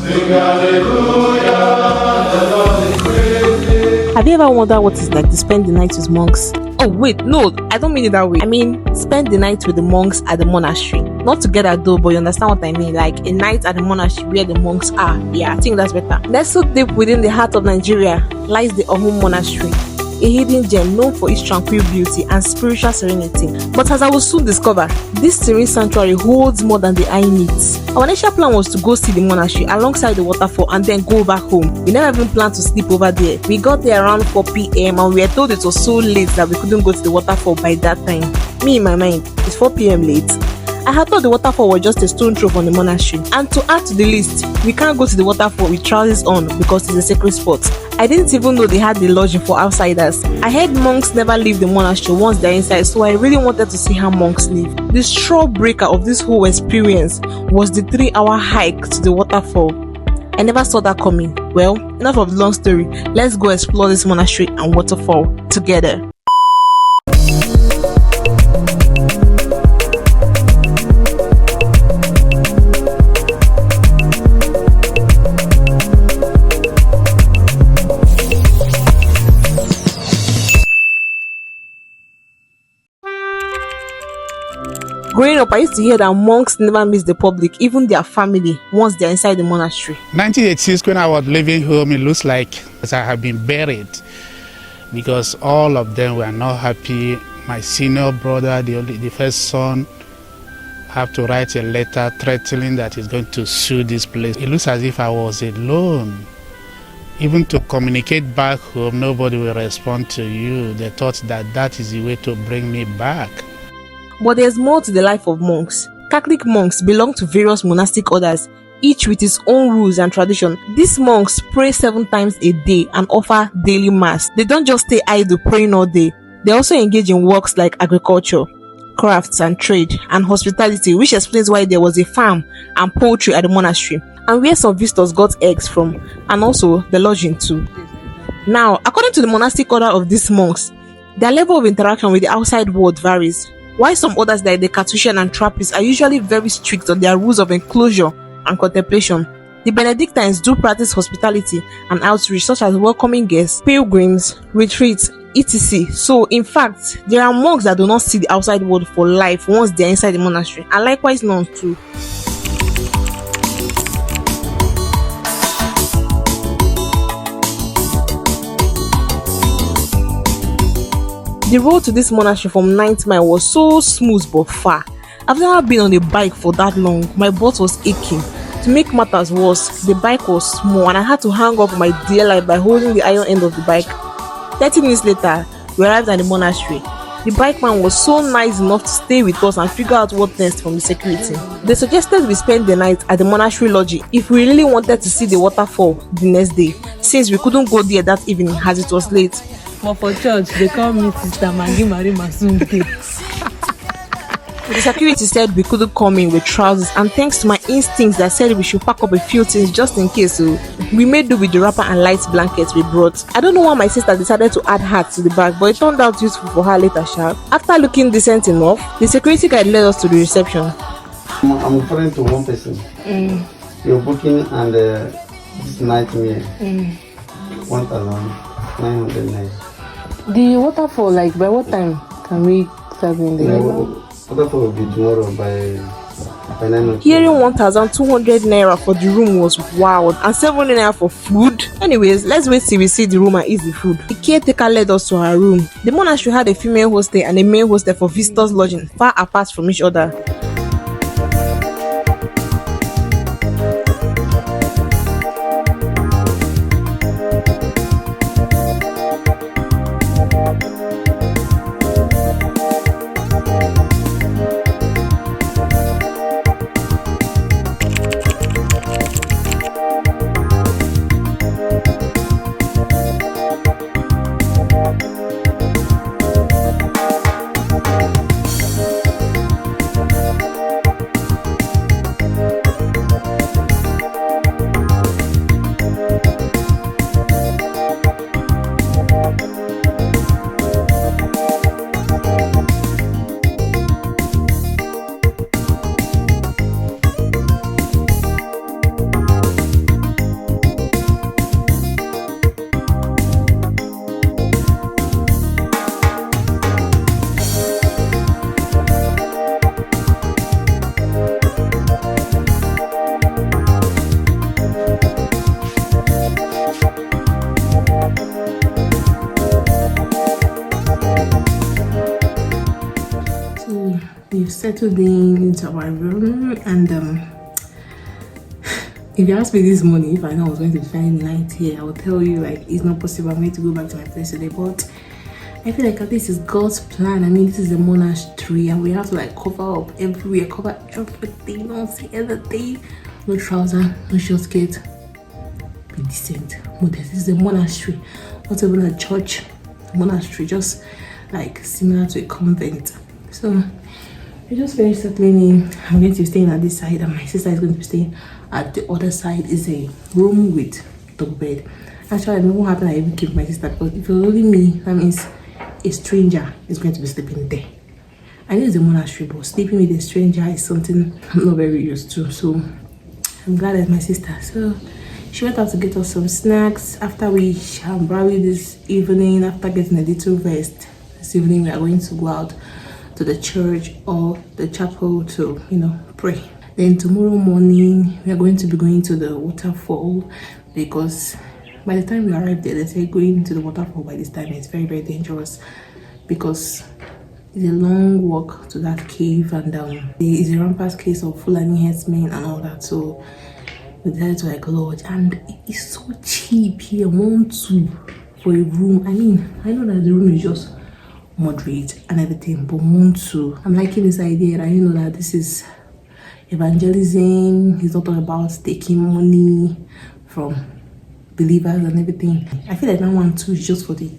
Have you ever wondered what it's like to spend the night with monks? Oh wait, no, I don't mean it that way. I mean, spend the night with the monks at the monastery. Not together though, but you understand what I mean. Like a night at the monastery where the monks are. Yeah, I think that's better. Let's so deep within the heart of Nigeria lies the Awhum Monastery, a hidden gem known for its tranquil beauty and spiritual serenity. But as I will soon discover, this serene sanctuary holds more than the eye needs. Our initial plan was to go see the monastery alongside the waterfall and then go back home. We never even planned to sleep over there. We got there around 4 p.m. and we were told it was so late that we couldn't go to the waterfall by that time. Me in my mind, it's 4 p.m. late. I had thought the waterfall was just a stone throw from the monastery. And to add to the list, we can't go to the waterfall with trousers on because it's a sacred spot. I didn't even know they had the lodging for outsiders. I heard monks never leave the monastery once they're inside, so I really wanted to see how monks live. The straw breaker of this whole experience was the 3-hour hike to the waterfall. I never saw that coming. Well, enough of the long story. Let's go explore this monastery and waterfall together. Growing up, I used to hear that monks never miss the public, even their family, once they're inside the monastery. 1986, when I was leaving home, it looks like I have been buried because all of them were not happy. My senior brother, the first son, have to write a letter threatening that he's going to sue this place. It looks as if I was alone. Even to communicate back home, nobody will respond to you. They thought that that is the way to bring me back. But there's more to the life of monks. Catholic monks belong to various monastic orders, each with its own rules and tradition. These monks pray 7 times a day and offer daily mass. They don't just stay idle praying all day. They also engage in works like agriculture, crafts and trade, and hospitality, which explains why there was a farm and poultry at the monastery, and where some visitors got eggs from, and also the lodging too. Now, according to the monastic order of these monks, their level of interaction with the outside world varies. While some others like the Carthusian and Trappists are usually very strict on their rules of enclosure and contemplation, the Benedictines do practice hospitality and outreach such as welcoming guests, pilgrims, retreats, etc. So in fact, there are monks that do not see the outside world for life once they are inside the monastery, and likewise nuns too. The road to this monastery from 9th Mile was so smooth but far. I've never been on a bike for that long. My butt was aching. To make matters worse, the bike was small and I had to hang up my dear life by holding the iron end of the bike. 30 minutes later, we arrived at the monastery. The bike man was so nice enough to stay with us and figure out what next from the security. They suggested we spend the night at the monastery lodge if we really wanted to see the waterfall the next day, since we couldn't go there that evening as it was late. But for church, they call me Sister Maggie Marie Masunke. The security said we couldn't come in with trousers, and thanks to my instincts that said we should pack up a few things just in case, so we made do with the wrapper and light blankets we brought. I don't know why my sister decided to add hats to the bag, but it turned out useful for her later, sharp. After looking decent enough, the security guide led us to the reception. I'm referring to one person. You're booking and this night meal. 1,900 naira. The waterfall, like by what time can we start in the Waterfall will be tomorrow by 9 o'clock. Hearing 1,200 naira for the room was wild, and 700 naira for food. Anyways, let's wait till we see the room and eat the food. The caretaker led us to our room. The monastery had a female hostel and a male hostel for visitors lodging, far apart from each other. settled into our room, and if you ask me this morning if I know I was going to spend the night here, I will tell you like it's not possible. I'm going to go back to my place today, but I feel like this is God's plan. I mean, this is a monastery, and we have to like cover up everywhere, cover everything, don't see anything. No trouser, no short skirt. Be decent. But this is a monastery, not even a church. Monastery, just like similar to a convent. So we just finished settling in. I'm going to be staying at this side, and my sister is going to be staying at the other side. Is a room with the bed. Actually, I don't know what happened. I even keep my sister, because if it's only me, that means a stranger is going to be sleeping there. I know it's a monastery, but sleeping with a stranger is something I'm not very used to. So I'm glad that my sister. So she went out to get us some snacks. After we probably this evening, after getting a little rest, this evening we are going to go out to the church or the chapel to, pray. Then tomorrow morning we are going to be going to the waterfall, because by the time we arrive there, they say going to the waterfall by this time is very, very dangerous, because it's a long walk to that cave, and there is a rampant case of Fulani headsmen and all that. So we decided to like lodge, and it is so cheap here. 1-2 for a room. I mean, I know that the room is just moderate and everything, but 1-2. I'm liking this idea, and you know that this is evangelism. It's not all about taking money from believers and everything. I feel like that 1-2 is just for the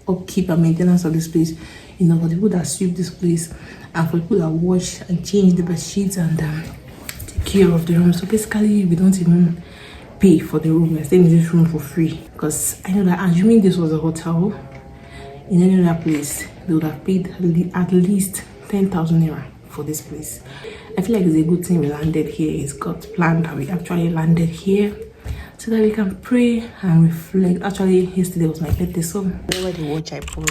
upkeep and maintenance of this place, for the people that sweep this place, and for people that wash and change the bed sheets and take care of the room. So basically we don't even pay for the room. We're staying in this room for free, because I know that assuming this was a hotel in any other place, they would have paid at least 10,000 naira for this place. I feel like it's a good thing we landed here. It's God's plan that we actually landed here, so that we can pray and reflect. Actually, yesterday was my birthday, so whatever the watch I bought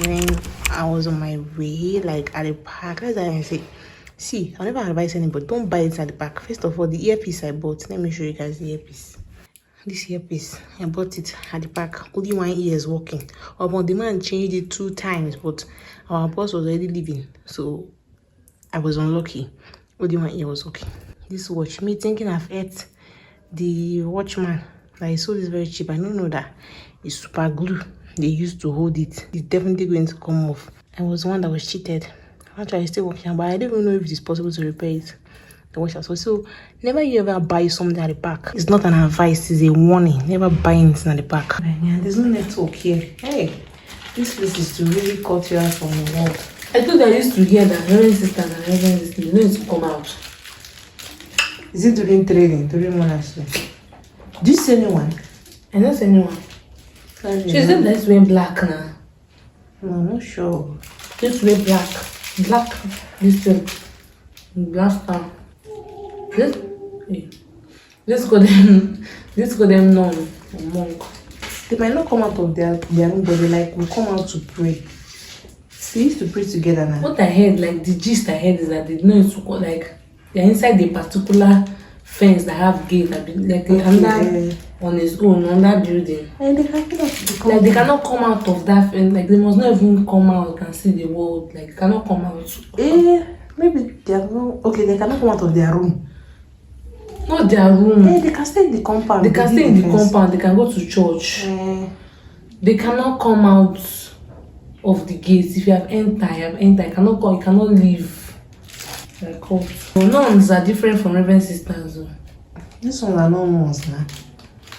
when I was on my way, like at the park, that's why I say, see, I'll never advise anybody, don't buy it at the park. First of all, the earpiece I bought, let me show you guys the earpiece. This earpiece, I bought it at the park. Only one ear is working. But the man changed it 2 times, but our boss was already leaving, so I was unlucky. Only one ear was okay. This watch, me thinking I've ate the watchman that I sold is very cheap. I don't know that it's super glue they used to hold it. It's definitely going to come off. I was the one that was cheated. Actually, it's still working, but I don't even know if it is possible to repair it. The watch as well. So never you ever buy something at the back. It's not an advice, it's a warning. Never buy anything at the back. Yeah, there's no network here. Hey, this place is to really cut you out from the world. I thought I used to hear that Reverend Sister and Reverend Sister, you know, it's to come out. Is it during training, during monastery? Do you see anyone? I don't see anyone. She said let's wear black now. No, I'm not sure. Let's wear black. Black, this thing. Black town. Let's go them nun or monk. They might not come out of their room, but they will come out to pray. They used to pray together now. What I heard, like the gist I heard is that they know it's like they're inside the particular fence that have gate that be like under on its own on that building. And they cannot like they cannot come out of that fence. Like they must not even come out and see the world. Like they cannot come out. Maybe they are not okay. They cannot come out of their room. Not their room. They can stay in the compound. They can stay in the compound. They can go to church. They cannot come out of the gates. If you have entered, you cannot come. You cannot leave. Like nuns are different from Reverend Sisters. This one are not nuns now.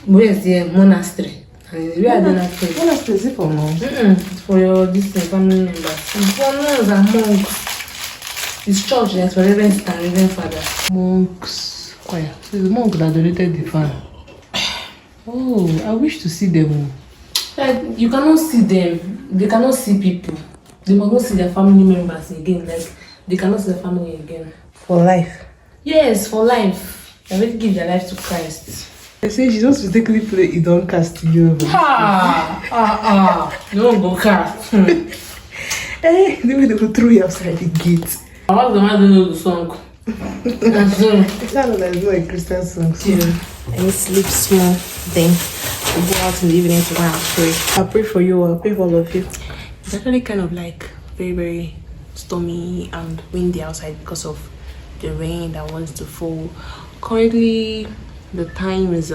Where's the monastery? Where are the monastery? Monastery is it for nuns? It's for your distant family members. It's for nuns and monks. It's church that's for Reverend Sister and Reverend Father. Monks. Choir. So the monk that donated the fan. Oh, I wish to see them. Like you cannot see them. They cannot see people. They must not see their family members again. Like they cannot see their family again. For life? Yes, for life. They already give their life to Christ. They say she just mistakenly play it don't cast you. You won't go cast. Hey, the way they will throw you outside the gate. I was the one who know the song. It's not like it's not a Christian song. So. Yeah. I need sleep small, then we'll go out in the evening to go and pray. I'll pray for you, I'll pray for all of you. It's actually kind of like very, very stormy and windy outside because of the rain that wants to fall. Currently the time is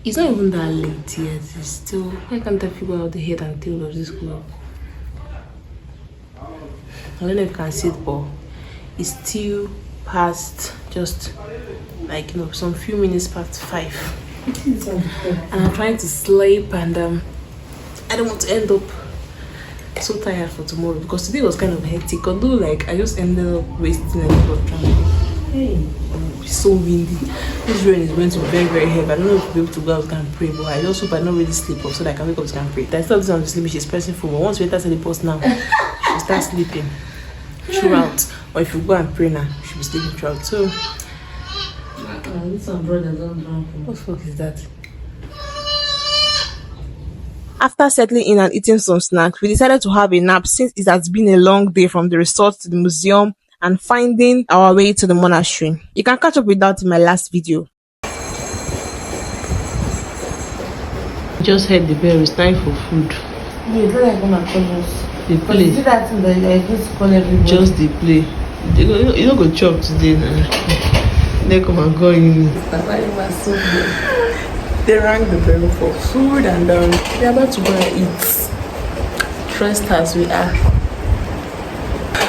it's not even that late yet. It's still, I can't figure out the head and tail of this globe. I don't know if you can see it, but it's still past, just like, you know, some few minutes past 5. And I'm trying to sleep, and I don't want to end up so tired for tomorrow, because today was kind of hectic. Although, like, I just ended up wasting a lot of time. Hey, it's so windy. This rain is going to be very, very heavy. I don't know if I'll be able to go out and pray, but I just hope I don't really sleep up so that I can wake up and pray. I thought this one was sleeping, she's pressing phone, but once we enter the post now, she'll start sleeping throughout. Or if you go and pray now, she'll be sleeping throughout. So, This one brother don't drunk. what the fuck is that? After settling in and eating some snacks, we decided to have a nap since it has been a long day from the resort to the museum and finding our way to the monastery. You can catch up with that in my last video. Just heard the bell, it's time for food. Yeah, it's not like gonna call us. They But you see play. that thing that I just call everybody. Just they play. You don't go chop today now. They come and go in. That's why it was so good. They rang the bell for food, and they're about to go and eat. Stressed as we are.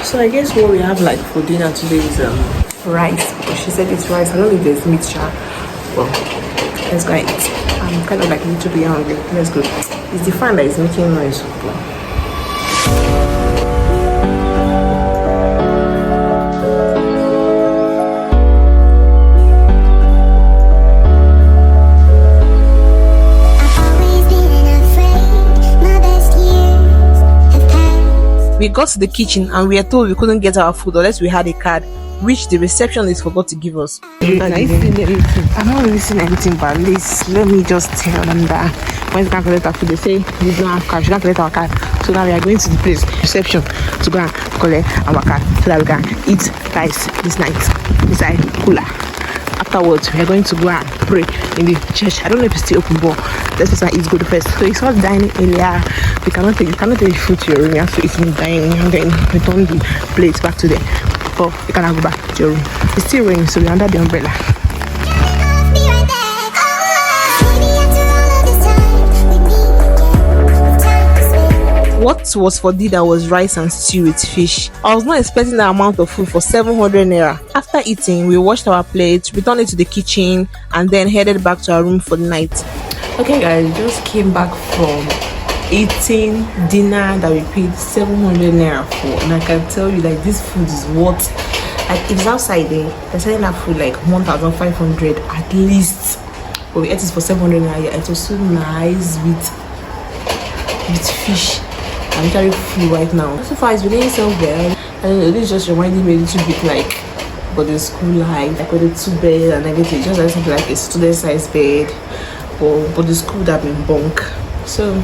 So I guess what we have like for dinner today is rice. But she said it's rice. I don't know if there's meat, sha. Well, let's go and eat. I'm kind of like a little bit hungry. Let's go. It's the fan that is making noise. We got to the kitchen and we were told we couldn't get our food unless we had a card, which the receptionist forgot to give us. Are you seeing anything? I'm not really seeing anything, but at least let me just tell them that when they can't collect our food, they say we don't have card, we can't collect our card. So now we are going to the place, reception, to go and collect our card so that we can eat rice this night inside cooler. Afterwards, we are going to go and pray in the church. I don't know if it's still open, but let's just eat good first. So it's not dining earlier. You cannot take the food to your room. You have to eat in the dining and then return the plates back to them. But you cannot go back to your room. It's still raining, so we're under the umbrella. What was for dinner was rice and stew with fish. I was not expecting that amount of food for 700 naira. After eating, we washed our plates, returned it to the kitchen, and then headed back to our room for the night. Okay guys, we just came back from eating dinner that we paid 700 naira for, and I can tell you like this food is worth, like if it's outside there, they're selling that food like 1,500 at least, but we ate it for 700 naira. It was so nice with fish. I'm very full right now. So far, it's been doing so well. I don't know, this just reminding me a little bit like but the school life, like with the 2 bed and everything, just like something like a student size bed, but the school would have been bunk. So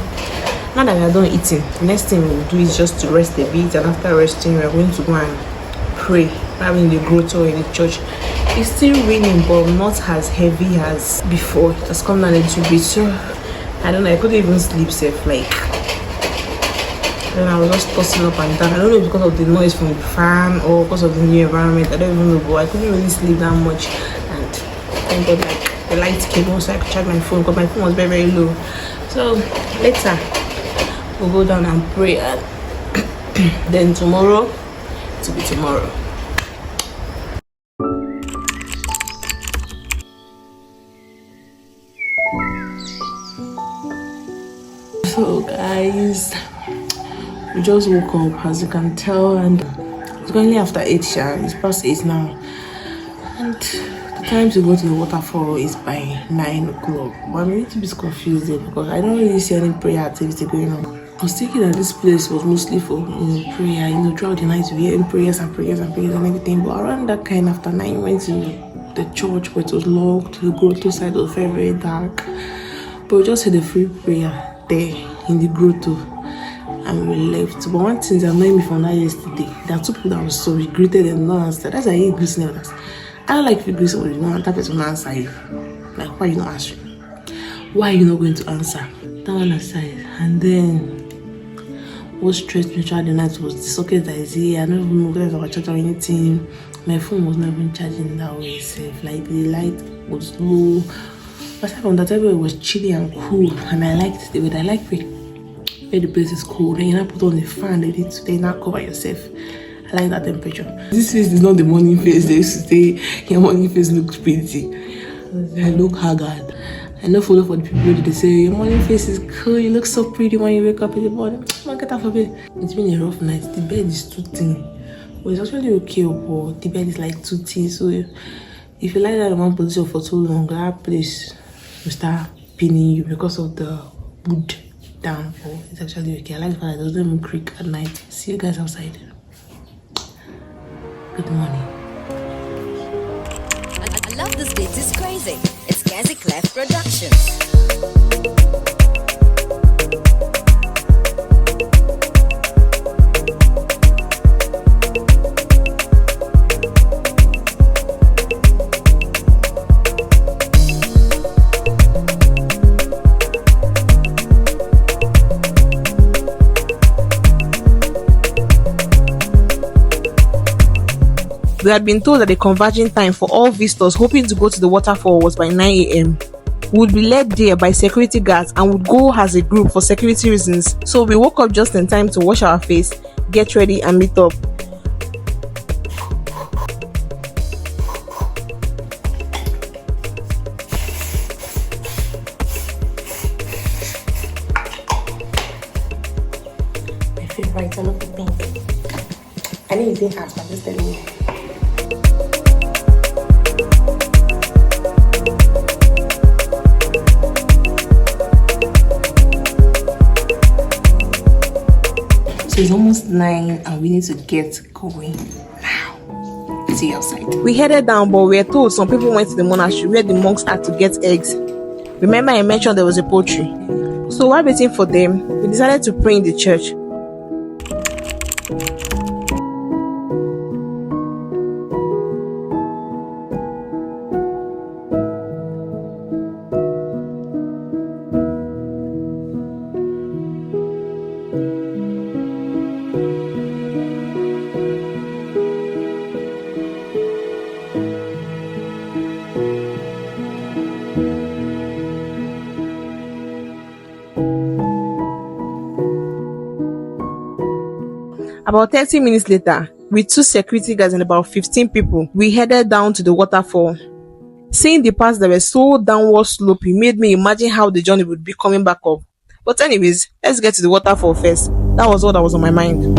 now that we are done eating, the next thing we'll do is just to rest a bit, and after resting, we're going to go and pray, probably in the grotto or in the church. It's still raining, but not as heavy as before. It has come down a little bit, so I don't know, I couldn't even sleep safe, like. And I was just tossing up and down. I don't know if because of the noise from the fan or because of the new environment. I don't even know, but I couldn't really sleep that much. And thank God, like the light came on so I could charge my phone because my phone was very, very low. So later we'll go down and pray, and then tomorrow it will be tomorrow. So guys, we just woke up, as you can tell, and it's only after 8, it's past 8 now, and the time to go to the waterfall is by 9 o'clock. But I'm a little bit confused there because I don't really see any prayer activity going on. I was thinking that this place was mostly for prayer, throughout the night we hear prayers and everything, but around that kind after 9 we went to the church where it was locked, the grotto side was very, very dark, but we just had a free prayer there in the grotto and we left. But one thing that annoyed me from that yesterday, there are 2 people that were so greeted and not answered. That's why I hate greeting others. I don't like if you greet somebody, you know, and that person will answer you. Like, why are you not answering? Why are you not going to answer? That one aside. And then what stressed me throughout the night was the socket that is here. I don't even know whether I was charging or anything. My phone was not even charging that way itself. Like the light was low. Aside from that, everywhere was chilly and cool, and I liked the weather. I like where the place is cold. Then you now put on the fan, they need to then now cover yourself. I like that temperature. This face is not the morning face. They used to say your morning face looks pretty. I look haggard. I know follow for the people they say your morning face is cool, you look so pretty when you wake up in the morning. Man, get out of bed. It's been a rough night. The bed is too thin. Well, it's actually okay, but the bed is like too thin. So if you lie down in one position for too long, that place will start pinning you because of the wood down. But it's actually okay. I like the fact that it doesn't even creak at night. See you guys outside. Good morning. I love this beat, it's crazy. It's Kazi Clef Productions. We had been told that the converging time for all visitors hoping to go to the waterfall was by 9 a.m. We would be led there by security guards and would go as a group for security reasons. So we woke up just in time to wash our face, get ready and meet up. My favorite, I love the pink. I didn't even have, but I'm just telling you. So it's almost 9 and we need to get going now. See you outside. We headed down, but we were told some people went to the monastery where the monks had to get eggs. Remember I mentioned there was a poultry. So while waiting for them, we decided to pray in the church. About 30 minutes later, with 2 security guards and about 15 people, we headed down to the waterfall. Seeing the paths that were so downward sloping made me imagine how the journey would be coming back up. But anyways, let's get to the waterfall first. That was all that was on my mind.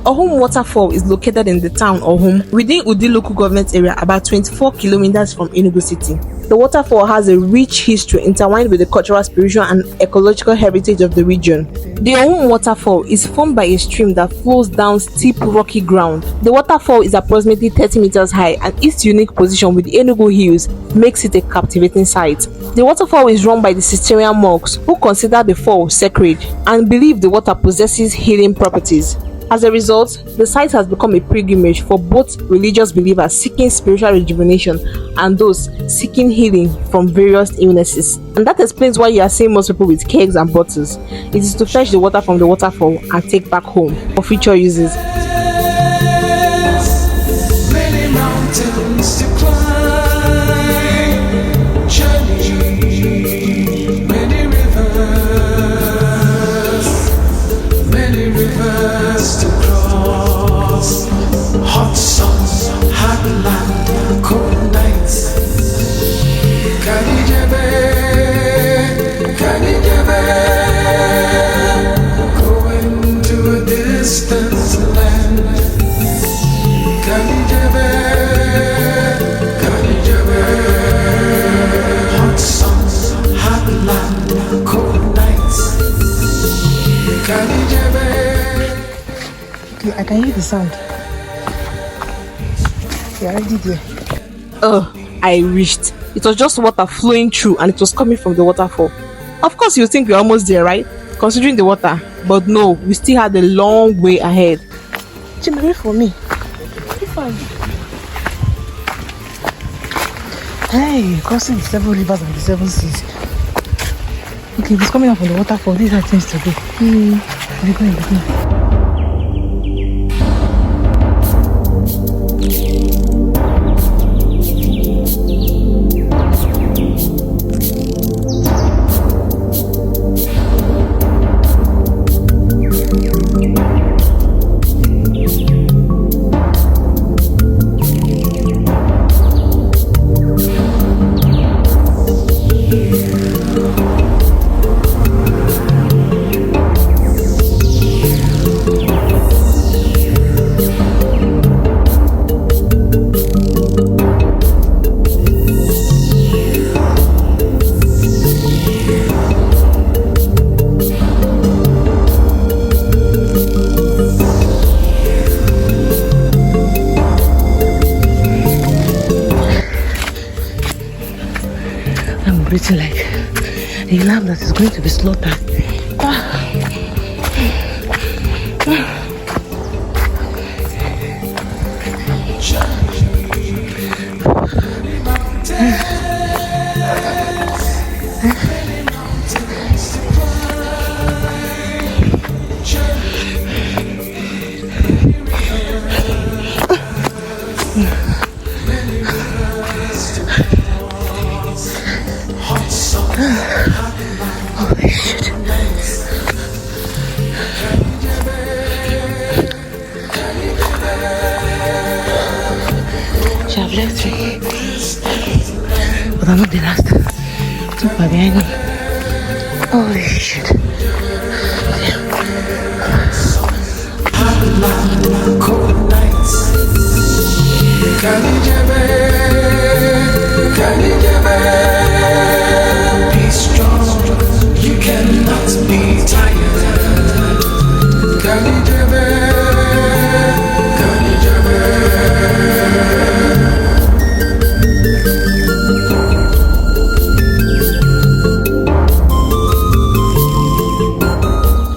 Awhum Waterfall is located in the town Awhum, within Udi local government area, about 24 kilometers from Enugu city. The waterfall has a rich history intertwined with the cultural, spiritual and ecological heritage of the region. The Awhum Waterfall is formed by a stream that flows down steep rocky ground. The waterfall is approximately 30 meters high and its unique position with the Enugu hills makes it a captivating sight. The waterfall is run by the Cistercian monks who consider the fall sacred and believe the water possesses healing properties. As a result, the site has become a pilgrimage for both religious believers seeking spiritual rejuvenation and those seeking healing from various illnesses. And that explains why you are seeing most people with kegs and bottles. It is to fetch the water from the waterfall and take back home for future uses. Many mountains to climb, journey, many rivers to cross, hot suns, hot land, cold nights. Kanijebe, going to a distant land. Kanijebe, hot suns, hot land, cold nights. Kanijebe. I can hear the sound. You're already there. I wished. It was just water flowing through and it was coming from the waterfall. Of course, you think we're almost there, right? Considering the water. But no, we still had a long way ahead. Jimmy, wait for me. Fine. Hey, crossing the 7 rivers and the 7 seas. Okay, it's coming up from the waterfall. These are things to do. We're going. Breathing like a lamb that is going to be slaughtered. Holy shit. She have left me. But I'm not the last. Too far behind me. Holy shit. Cold nights. Be strong. You cannot be tired.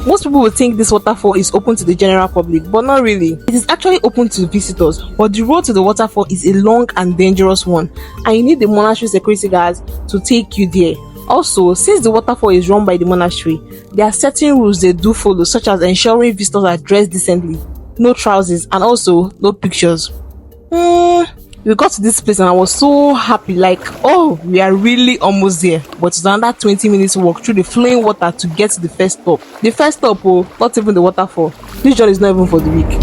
Most people would think this waterfall is open to the general public, but not really. It is actually open to visitors, but the road to the waterfall is a long and dangerous one, and you need the monastery security guards to take you there. Also, since the waterfall is run by the monastery, there are certain rules they do follow, such as ensuring visitors are dressed decently, no trousers, and also no pictures. We got to this place and I was so happy, like, oh, we are really almost there. But it's another 20 minutes walk through the flowing water to get to the first stop. The first stop, oh, not even the waterfall. This journey is not even for the weak.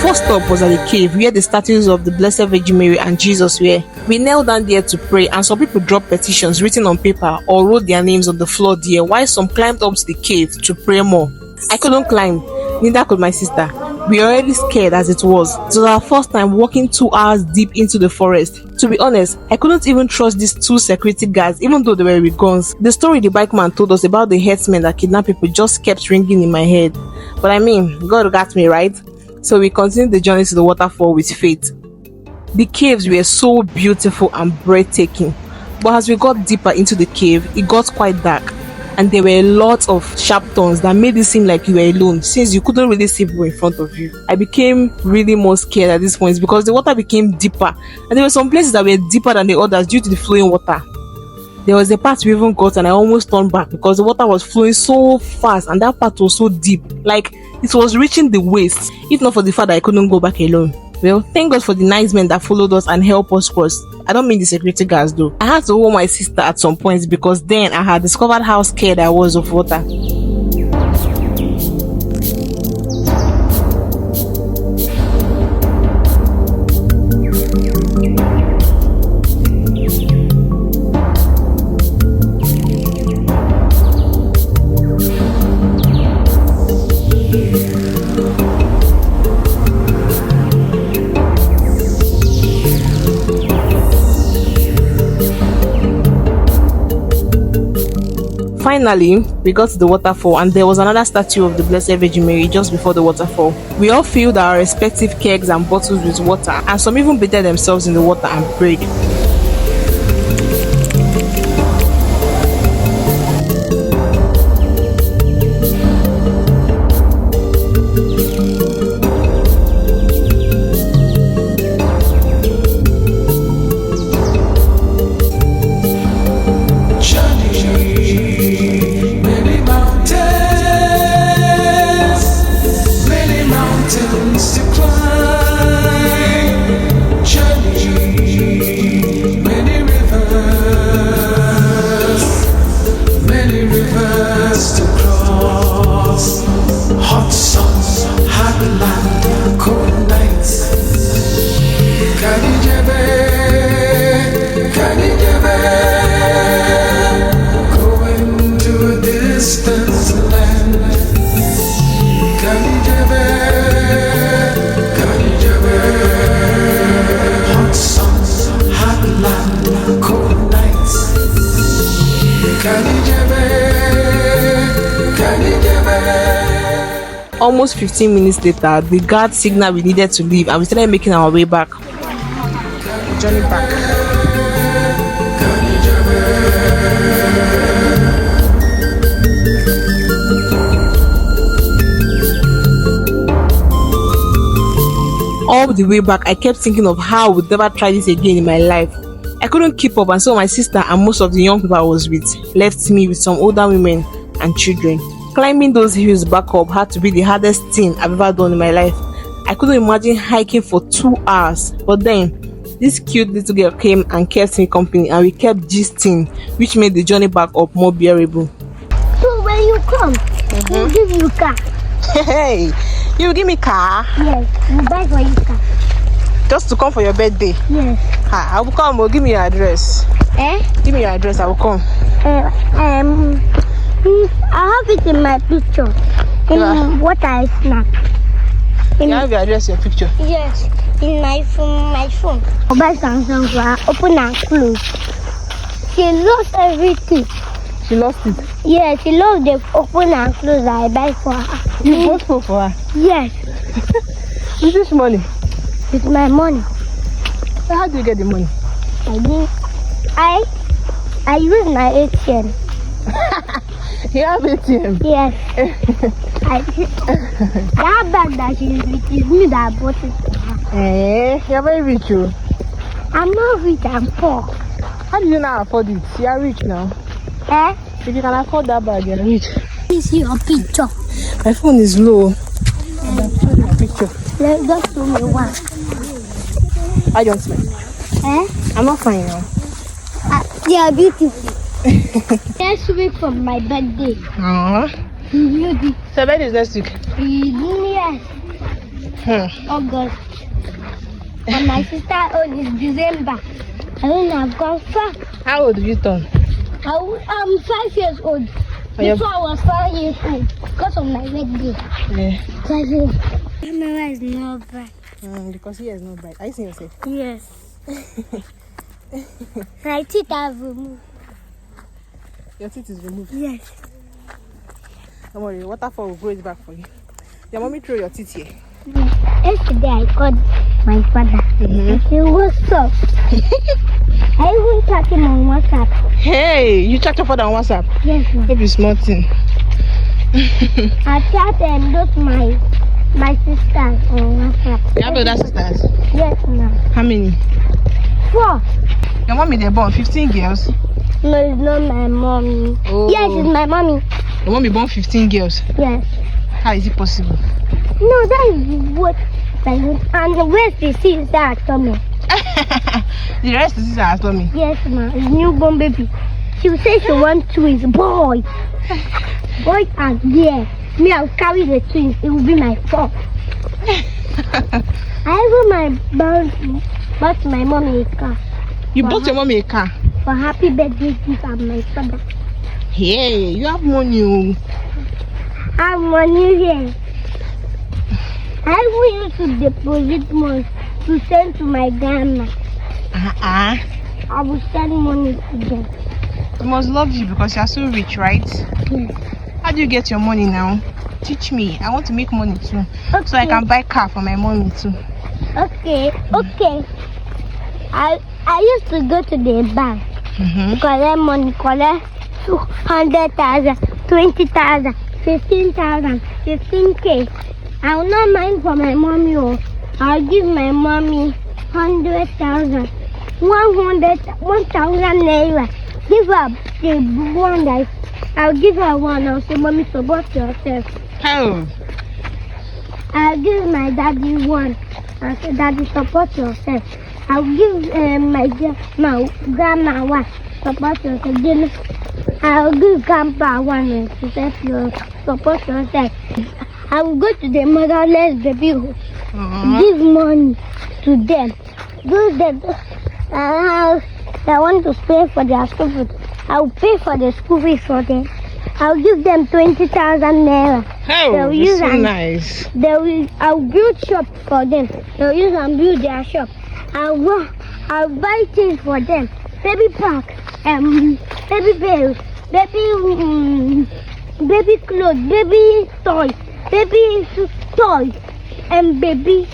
first stop was at the cave where the statues of the Blessed Virgin Mary and Jesus were. We knelt down there to pray, and some people dropped petitions written on paper or wrote their names on the floor there, while some climbed up to the cave to pray more. I couldn't climb, neither could my sister. We were already scared as it was. It was our first time walking 2 hours deep into the forest. To be honest, I couldn't even trust these 2 security guards, even though they were with guns. The story the bike man told us about the herdsmen that kidnap people just kept ringing in my head. But I mean, God got me, right? So we continued the journey to the waterfall with faith. The caves were so beautiful and breathtaking. But as we got deeper into the cave, it got quite dark. And there were a lot of sharp turns that made it seem like you were alone, since you couldn't really see people in front of you. I became really more scared at this point because the water became deeper, and there were some places that were deeper than the others due to the flowing water. There was a part we even got and I almost turned back because the water was flowing so fast and that part was so deep, like it was reaching the waist. If not for the fact that I couldn't go back alone. Well, thank God for the nice men that followed us and helped us cross. I don't mean the security guards though. I had to hold my sister at some points because then I had discovered how scared I was of water. Finally, we got to the waterfall and there was another statue of the Blessed Virgin Mary just before the waterfall. We all filled our respective kegs and bottles with water, and some even bathed themselves in the water and prayed. Almost 15 minutes later, the guard signaled we needed to leave and we started making our way back. Journey back. All the way back, I kept thinking of how I would never try this again in my life. I couldn't keep up, and so my sister and most of the young people I was with left me with some older women and children. Climbing those hills back up had to be the hardest thing I've ever done in my life. I couldn't imagine hiking for 2 hours, but then this cute little girl came and kept me company and we kept gisting, which made the journey back up more bearable. So when you come, we'll give you car. Hey, you will give me car? Yes, we'll buy for you car. Just to come for your birthday? Yes. I will come, give me your address. Give me your address, I will come. I have it in my picture. In what I snap. You have your address, your picture? Yes, in my phone. Buy something for her, open and close. She lost everything. She lost it? Yes, she lost the open and close I buy for her. You bought food for her? Yes. With this money? With my money. So how do you get the money? I use my ATM. You have ATM? Yes. That bag that she is with is me that bought it for her. You're very rich, you. I'm not rich, I'm poor. How do you not afford it? You are rich now. If you can afford that bag, you're rich. This is your picture. My phone is low. My picture. Just show me one. I don't smell. I'm not fine now. They are beautiful. Next week from my birthday. So birthday is next week? Yes. August. And my sister own is December. I mean, I've gone far. How old have you turned? I'm 5 years old. Before I was 5 years old because of my birthday. Yeah. 5 years. Camera is not bright. Because here is not bright. Are you seeing yourself? Yes. My teeth have removed. Your teeth is removed. Yes. Don't worry, waterfall will grow it back for you. Your mommy threw your teeth here. Yesterday I called my father. I said, what's up? I even chat him on WhatsApp. Hey, you chat your father on WhatsApp? Yes, ma'am. Hope you small thing. I chat and those my sisters on WhatsApp. You have other sisters? Yes, ma'am. How many? 4. Your mommy they born 15 girls. No, it's not my mommy. Oh. Yes, it's my mommy. Your mommy born 15 girls. Yes. How is it possible? No, that is what I want. And where's the sister at coming? The rest is sister has told me. Yes, ma'am. It's newborn baby. She will say she wants twins. Boy. Boy and girl. Me, I'll carry the twins. It will be my fault. I even bought my mommy a car. You bought your mommy a car? For happy birthday gift and my father. Hey, you have money. I have money here. I even used to deposit money to send to my grandma. I will send money to them. I must love you because you are so rich, right? Yes. How do you get your money now? Teach me. I want to make money too. Okay. So I can buy car for my mommy too. Okay. I used to go to the bank. Collect money, collect 200,000, 20,000, 15,000, 15K. I will not mind for my mommy. I'll give my mommy 100,000, 1,000 naira. Give her the one that I'll give her one. I'll say, mommy, support yourself. How? I'll give my daddy one. I'll say, daddy, support yourself. I'll give my grandma one. Support yourself. Then I'll give grandpa one. She said, support yourself. I will go to the motherless baby home. Give money to them. Those that I want to pay for their school fees. I will pay for the school fees for them. I'll give them 20,000 naira. Oh, it's so nice. I'll build shop for them. They'll use and build their shop. I'll buy things for them. Baby pack, baby bills, baby clothes, baby toys, and baby.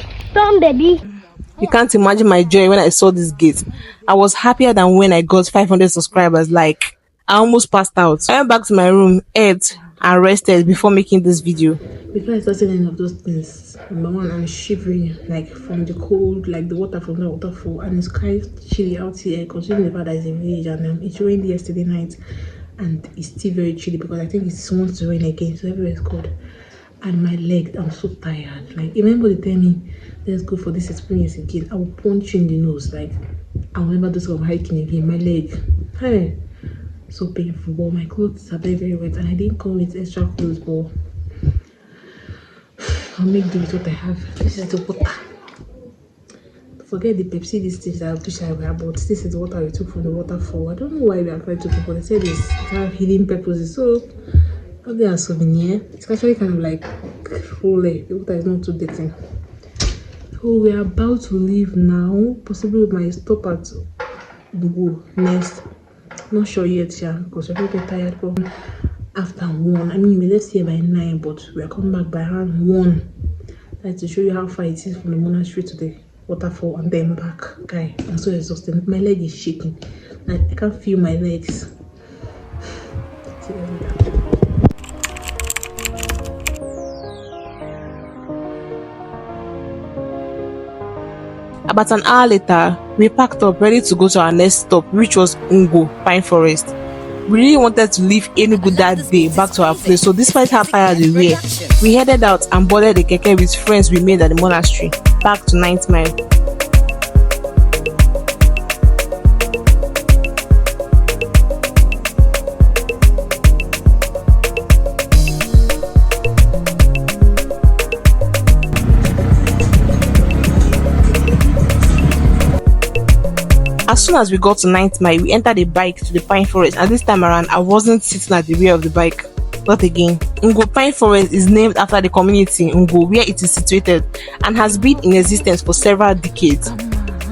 You can't imagine my joy when I saw this gate. I was happier than when I got 500 subscribers. Like, I almost passed out. I went back to my room, ate, and rested before making this video. Before I started any of those things, number one, I'm shivering, like from the cold, like the water from the waterfall, and it's quite chilly out here, considering the fact that it's a village, and it rained yesterday night, and it's still very chilly because I think it wants to rain again, so everywhere is cold. And my leg, I'm so tired. Like, remember they tell me, let's go for this experience again, I will punch you in the nose. Like, I'll remember this of hiking again. My leg, hey, so painful. But my clothes are very, very wet, and I didn't come with extra clothes, but I'll make do with what I have. This is the water. Forget the Pepsi, these things I wish I were, but this is the water we took from the waterfall. I don't know why we are trying to take it, but they said it have hidden purposes. So not there a souvenir. It's actually kind of like holy. The water is not too dirty. So we are about to leave now. Possibly we might stop at Ngwo next. Not sure yet, yeah, because we're very tired. But after 1, I mean, we left here by 9, but we are coming back by around 1. That's to show you how far it is from the monastery to the waterfall and then back. Guy, I'm so exhausted. My leg is shaking. Like, I can't feel my legs. About an hour later, we packed up ready to go to our next stop, which was Ngwo Pine Forest. We really wanted to leave Enugu that day back to our place, so despite how tired we were, we headed out and boarded the keke with friends we made at the monastery, back to 9th Mile. As soon as we got to 9th Mile, we entered a bike to the pine forest, and this time around I wasn't sitting at the rear of the bike. Not again. Ngwo Pine Forest is named after the community Ngwo where it is situated and has been in existence for several decades.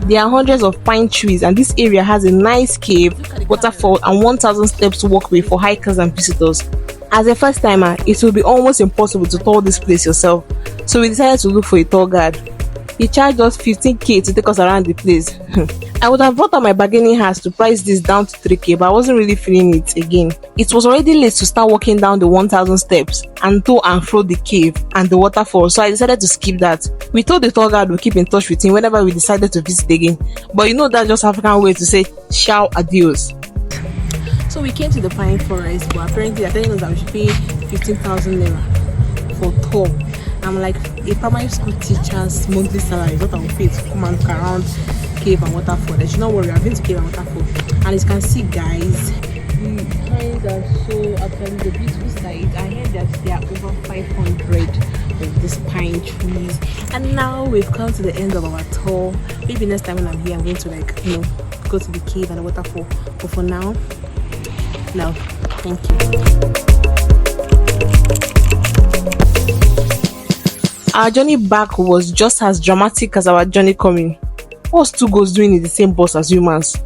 There are hundreds of pine trees, and this area has a nice cave, waterfall, and 1,000 steps walkway for hikers and visitors. As a first timer, it will be almost impossible to tour this place yourself, so we decided to look for a tour guide. He charged us 15k to take us around the place. I would have brought out my bargaining hands to price this down to 3k, but I wasn't really feeling it again. It was already late to start walking down the 1,000 steps and to and fro the cave and the waterfall, so I decided to skip that. We told the tour guide we'd keep in touch with him whenever we decided to visit again, but you know that's just African way to say ciao, adios. So we came to the pine forest, but apparently they're telling us that we should pay 15,000 naira for tour. I'm like, a primary school teacher's monthly salary is what I will pay to come and look around cave and waterfall. They should not worry, I've been to cave and waterfall. And as you can see, guys, the pines are so absolutely the beautiful side. I heard that there are over 500 of these pine trees. And now we've come to the end of our tour. Maybe next time when I'm here, I'm going to go to the cave and the waterfall. But for now, no, thank you. Our journey back was just as dramatic as our journey coming. What's two goats doing in the same bus as humans?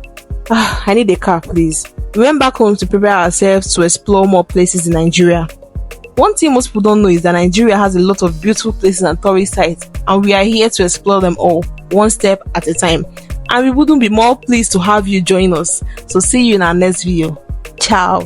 I need a car, please. We went back home to prepare ourselves to explore more places in Nigeria. One thing most people don't know is that Nigeria has a lot of beautiful places and tourist sites, and we are here to explore them all, one step at a time. And we wouldn't be more pleased to have you join us. So see you in our next video. Ciao.